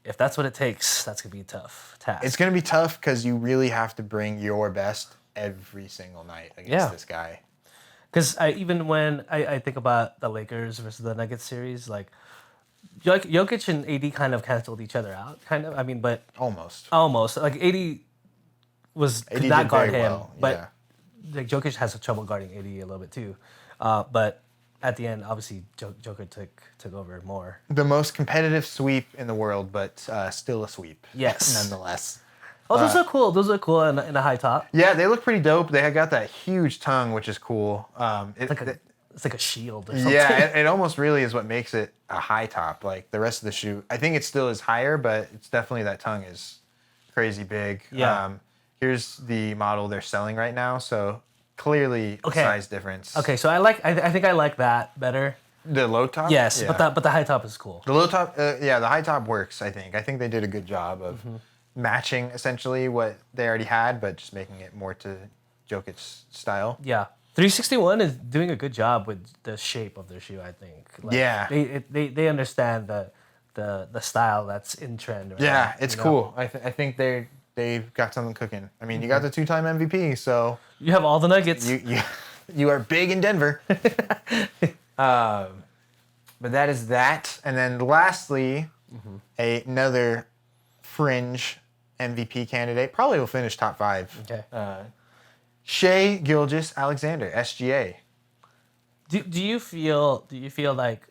if that's what it takes, that's gonna be a tough task. It's gonna be tough because you really have to bring your best every single night against this guy. Because even when I think about the Lakers versus the Nuggets series, like Jokic and AD kind of canceled each other out, kind of. I mean, but almost. Like AD could not guard him, but like Jokic has trouble guarding AD a little bit too. But at the end, obviously, Joker took over more. The most competitive sweep in the world, but still a sweep. Yes, nonetheless. Oh, those are cool. Those are cool in a high top. Yeah, they look pretty dope. They got that huge tongue, which is cool. It's like a shield or something. Yeah, it almost really is what makes it a high top. Like the rest of the shoe, I think it still is higher, but it's definitely that tongue is crazy big. Yeah. Here's the model they're selling right now. So clearly a size difference. Okay, so I think I like that better. The low top? Yes, yeah. but the high top is cool. The low top, the high top works, I think. I think they did a good job of matching essentially what they already had, but just making it more to Jokic's style. Yeah. 361 is doing a good job with the shape of their shoe, I think. They understand the style that's in trend right now. It's cool. I think they've got something cooking. I mean, you got the 2-time MVP, so you have all the Nuggets. You are big in Denver. But that is that. And then lastly, another fringe MVP candidate. Probably will finish top 5. Okay. Shai Gilgeous-Alexander, SGA. Do you feel like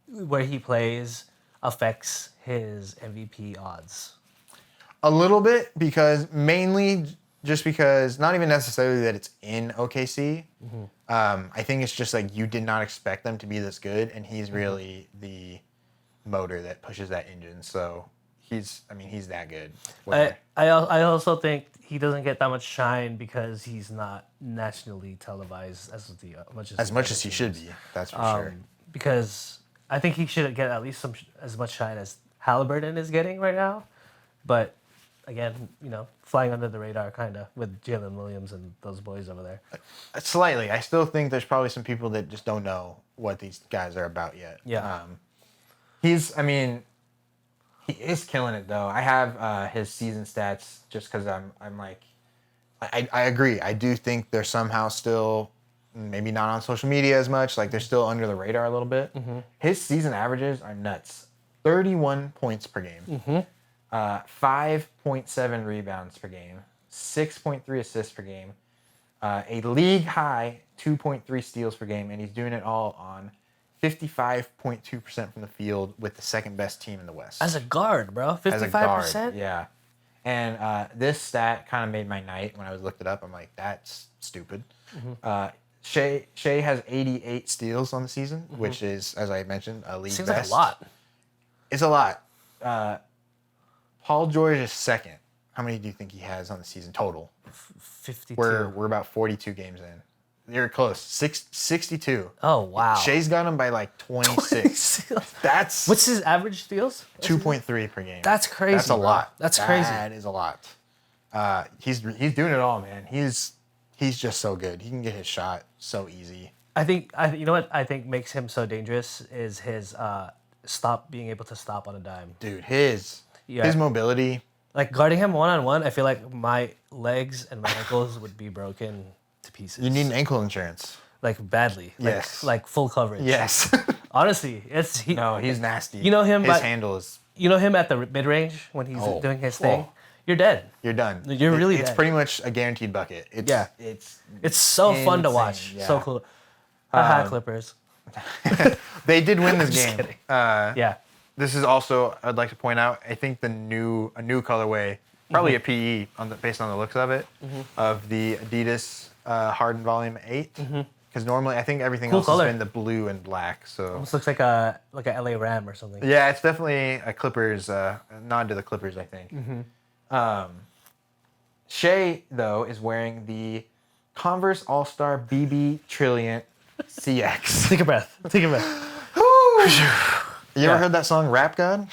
where he plays affects his MVP odds? A little bit, mainly because not even necessarily that it's in OKC. I think it's just like you did not expect them to be this good, and he's really the motor that pushes that engine. So he's that good. I also think he doesn't get that much shine because he's not nationally televised as much as he should be. That's for sure. Because I think he should get at least as much shine as Halliburton is getting right now. But again, flying under the radar kind of with Jalen Williams and those boys over there. Slightly. I still think there's probably some people that just don't know what these guys are about yet. Yeah. He is killing it though. I have his season stats just because I'm like, I agree. I do think they're somehow still maybe not on social media as much. Like they're still under the radar a little bit. Mm-hmm. His season averages are nuts. 31 points per game. Mm-hmm. 5.7 rebounds per game. 6.3 assists per game. A league high 2.3 steals per game, and he's doing it all on 55.2% from the field with the second best team in the West. As a guard, bro, 55%. Yeah, and this stat kind of made my night when I looked it up. I'm like, that's stupid. Mm-hmm. Shai has 88 steals on the season, mm-hmm. which is, as I mentioned, a league Seems best. Like a lot. It's a lot. Paul George is second. How many do you think he has on the season total? 52. We're about 42 games in. You're close. 62. Oh, wow. Shai's got him by like 26. That's what's his average steals? 2.3 per game. That's crazy. That's a lot. That's crazy. That is a lot. He's doing it all, man. He's just so good. He can get his shot so easy. I think you know what I think makes him so dangerous is his being able to stop on a dime. Dude, his mobility. Like guarding him one-on-one, I feel like my legs and my ankles would be broken to pieces. You need an ankle insurance. Like badly. Yes. Like full coverage. Yes. Honestly, he's nasty. You know him. His handle is. You know him at the mid-range when he's doing his thing. You're dead. You're done. You're really dead. It's pretty much a guaranteed bucket. It's so insane. Fun to watch. Yeah. So cool. Clippers. They did win this game. Yeah. This is also, I'd like to point out, I think a new colorway, probably a PE based on the looks of it, of the Adidas Harden Volume 8. Because normally I think everything else has been the blue and black. So almost looks like a LA Ram or something. Yeah, it's definitely a Clippers, a nod to the Clippers, I think. Shai, though, is wearing the Converse All-Star BB Trilliant CX. Take a breath. You ever heard that song, Rap God?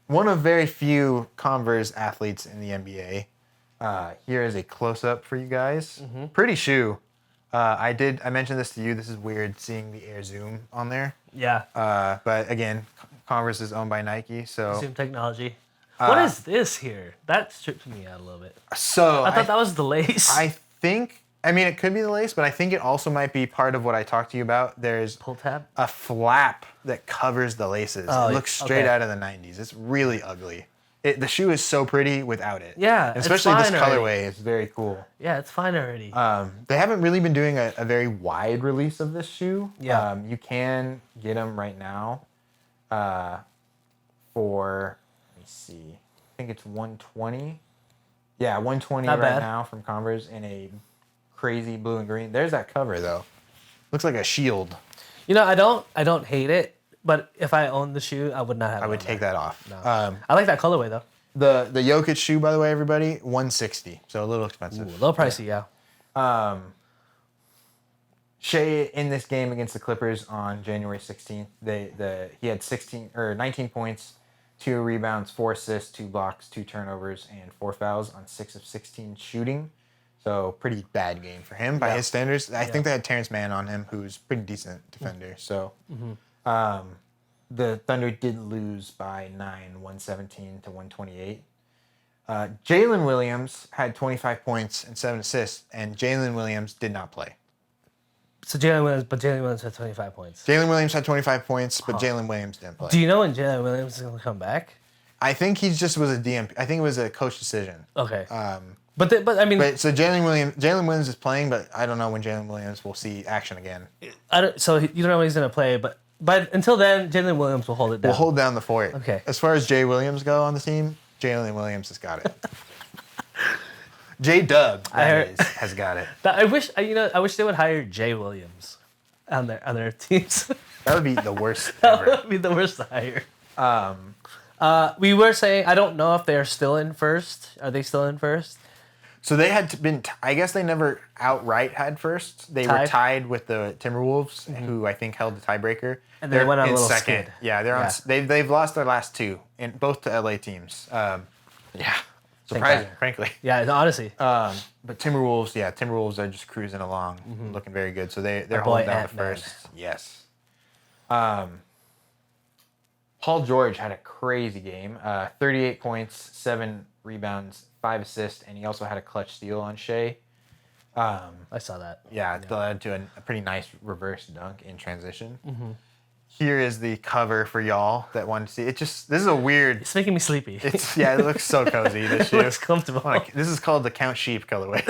One of very few Converse athletes in the NBA. Here is a close-up for you guys. Pretty shoe. I mentioned this to you. This is weird seeing the Air Zoom on there. Yeah. But again, Converse is owned by Nike, so... Zoom technology. What is this here? That strips me out a little bit. So I thought that was the lace. I mean, it could be the lace, but I think it also might be part of what I talked to you about. There's pull tab? A flap that covers the laces. It looks straight out of the 90s. It's really ugly. The shoe is so pretty without it. Yeah, especially this colorway. It's very cool. Yeah, it's fine already. They haven't really been doing a very wide release of this shoe. Yeah. You can get them right now for, let me see, I think it's $120. Yeah, $120 right now from Converse in a crazy blue and green. There's that cover though. Looks like a shield. You know, I don't hate it, but if I owned the shoe, I would not have it. I would take that off. No. I like that colorway though. The Jokic shoe, by the way, everybody, $160. So a little expensive. Ooh, a little pricey, yeah. Shai in this game against the Clippers on January 16th, he had 19 points, 2 rebounds, 4 assists, 2 blocks, 2 turnovers, and 4 fouls on 6 of 16 shooting. So pretty bad game for him by his standards. I think they had Terrence Mann on him, who's pretty decent defender. So the Thunder did lose by 9, 117 to 128. Jalen Williams had 25 points and 7 assists, and Jalen Williams did not play. So Jalen Williams had 25 points. Jalen Williams had 25 points, but Jalen Williams didn't play. Do you know when Jalen Williams is going to come back? I think he just was a DMP. I think it was a coach decision. Okay. So Jalen Williams is playing, but I don't know when Jalen Williams will see action again. So you don't know when he's going to play, but until then, Jalen Williams will hold it down. We'll hold down the fort. Okay. As far as Jay Williams go on the team, Jalen Williams has got it. J-Dub has got it. I wish they would hire Jay Williams on their teams. That would be the worst ever. That would be the worst to hire. We were saying, I don't know if they're still in first. Are they still in first? So they had been, I guess they never outright had first. They were tied with the Timberwolves, who I think held the tiebreaker. And they went on a little second. skid. Yeah, they've lost their last 2, both to LA teams. Surprising, frankly. Yeah, honestly. But Timberwolves are just cruising along, looking very good. So they're holding down the first. Yes. Paul George had a crazy game. 38 points, 7 rebounds, 5 assists, and he also had a clutch steal on Shai. I saw that. Yeah, it led to a pretty nice reverse dunk in transition. Mm-hmm. Here is the cover for y'all that wanted to see. This is a weird. It's making me sleepy. It looks so cozy. This shoe. It looks comfortable. This is called the Count Sheep colorway.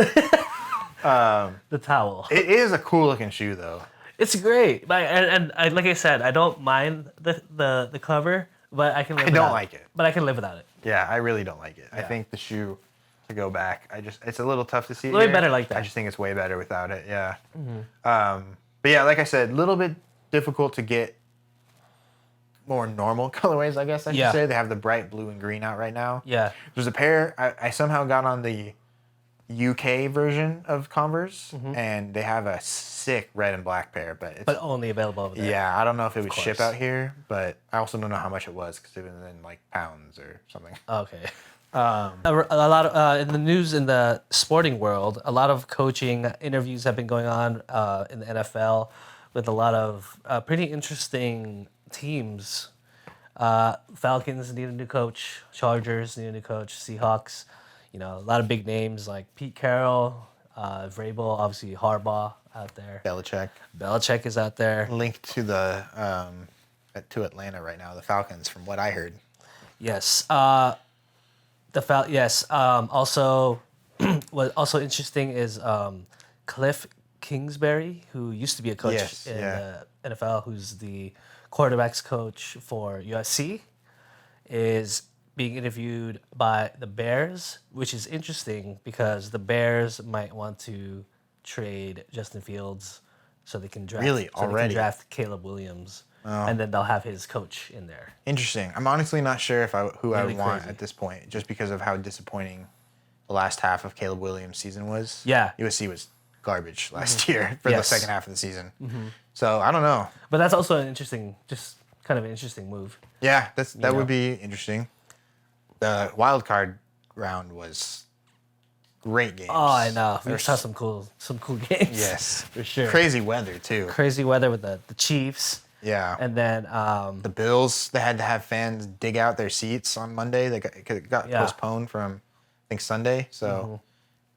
The towel. It is a cool looking shoe though. It's great, and like I said, I don't mind the cover, but I can live. I don't like it, but I can live without it. Yeah, I really don't like it. Yeah. I think the shoe to go back. It's a little tough to see. Way better like that. I just think it's way better without it. Yeah. Mm-hmm. But yeah, like I said, a little bit difficult to get more normal colorways. I guess I should say. They have the bright blue and green out right now. Yeah. There's a pair I somehow got on the UK version of Converse, and they have a sick red and black pair, but only available over there. Yeah, I don't know if it would ship out here, but I also don't know how much it was because it was in like pounds or something. Okay. A lot of in the news in the sporting world, a lot of coaching interviews have been going on in the NFL with a lot of pretty interesting teams. Falcons need a new coach. Chargers need a new coach. Seahawks. A lot of big names like Pete Carroll, Vrabel, obviously Harbaugh out there. Belichick is out there. Linked to to Atlanta right now, the Falcons, from what I heard. Yes. Also, what also interesting is Cliff Kingsbury, who used to be a coach in the NFL, who's the quarterbacks coach for USC, is being interviewed by the Bears, which is interesting because the Bears might want to trade Justin Fields so they can draft they can draft Caleb Williams, and then they'll have his coach in there. Interesting. I'm honestly not sure who I would want at this point, just because of how disappointing the last half of Caleb Williams' season was. Yeah, USC was garbage last year for the second half of the season. So I don't know. But that's also an interesting, just kind of an interesting move. Yeah, that would be interesting. The wild card round was great games. Oh, I know. We saw some cool games. Yes, for sure. Crazy weather too. Crazy weather with the Chiefs. Yeah. And then the Bills, they had to have fans dig out their seats on Monday. They got postponed from I think Sunday. So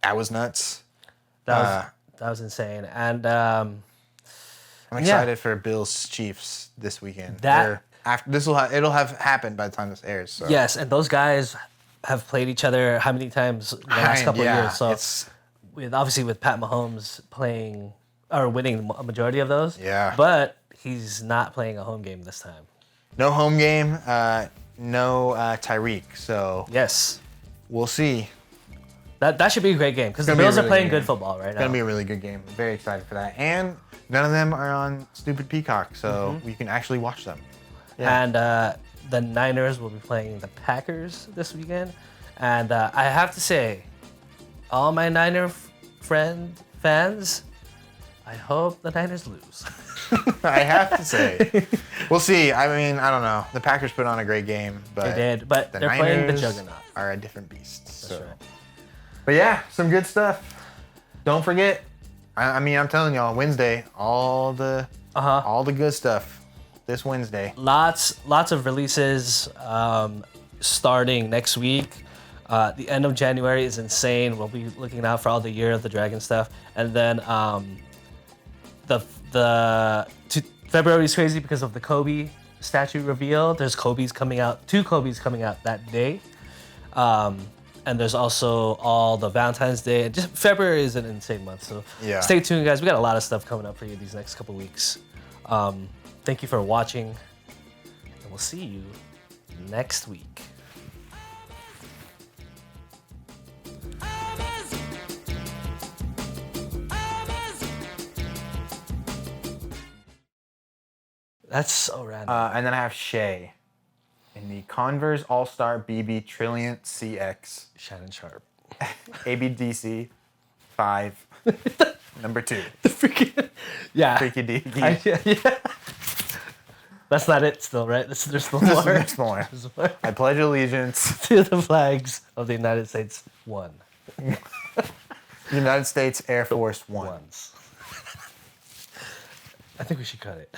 that was nuts. That was insane. And I'm excited for Bills Chiefs this weekend. It'll have happened by the time this airs. So. Yes, and those guys have played each other how many times the last couple of years? So with Pat Mahomes playing or winning a majority of those. Yeah. But he's not playing a home game this time. No home game. No Tyreek. So yes, we'll see. That should be a great game because the Bills are playing good football right now. It's gonna be a really good game. I'm very excited for that. And none of them are on stupid Peacock, so we can actually watch them. Yeah. And the Niners will be playing the Packers this weekend. And I have to say, all my Niner fans, I hope the Niners lose. I have to say. We'll see. I mean, I don't know. The Packers put on a great game, but they did. But they're Niners playing the juggernaut. Are a different beast. That's right. But yeah, some good stuff. Don't forget. I mean, I'm telling y'all, Wednesday, all the good stuff. This Wednesday. Lots of releases starting next week. The end of January is insane. We'll be looking out for all the Year of the Dragon stuff. And then February is crazy because of the Kobe statue reveal. There's two Kobe's coming out that day. And there's also all the Valentine's Day. And just February is an insane month. So stay tuned, guys. We got a lot of stuff coming up for you these next couple weeks. Thank you for watching, and we'll see you next week. That's so random. And then I have Shai in the Converse All-Star BB Trilliant CX. Shannon Sharp. ABDC 5, number 2. The freaking... Yeah. Freaky D. Yeah. That's not it still, right? There's still more. There's more. I pledge allegiance to the flags of the United States. One. United States Air Force One. I think we should cut it.